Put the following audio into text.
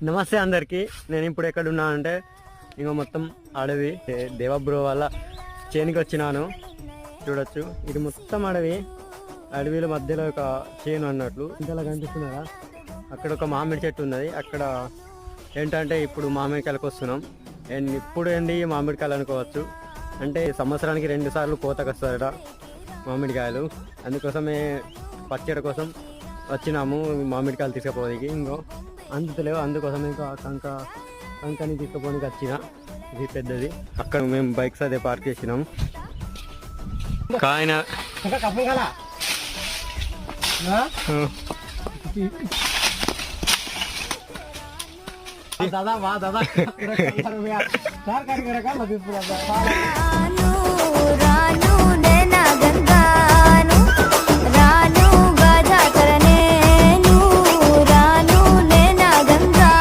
నమస్తే అందరికి. నేను ఇప్పుడు ఎక్కడ ఉన్నా అంటే ఇంకో మొత్తం అడవి. దేవబ్రో వాళ్ళ చేనికి వచ్చినాను. చూడొచ్చు, ఇది మొత్తం అడవి. అడవిలో మధ్యలో ఒక చేను అన్నట్లు ఇంతలా కనిపిస్తున్నారా. అక్కడ ఒక మామిడి చెట్టు ఉన్నది. అక్కడ ఏంటంటే ఇప్పుడు మామిడికాయలకు వస్తున్నాం. అండ్ ఇప్పుడు ఏంటి మామిడికాయలు అనుకోవచ్చు. అంటే సంవత్సరానికి 2 సార్లు కోతకు వస్తారట మామిడికాయలు. అందుకోసమే పచ్చడి కోసం వచ్చినాము మామిడికాయలు తీసుకుపోవడానికి. ఇంకో అందుతలేవు, అందుకోసం ఇంకా కంకని తీసుకుపోనికి వచ్చిన. ఇది పెద్దది. అక్కడ మేము బైక్స్ అదే పార్క్ చేసినాం. కాయన दादा वाह दादा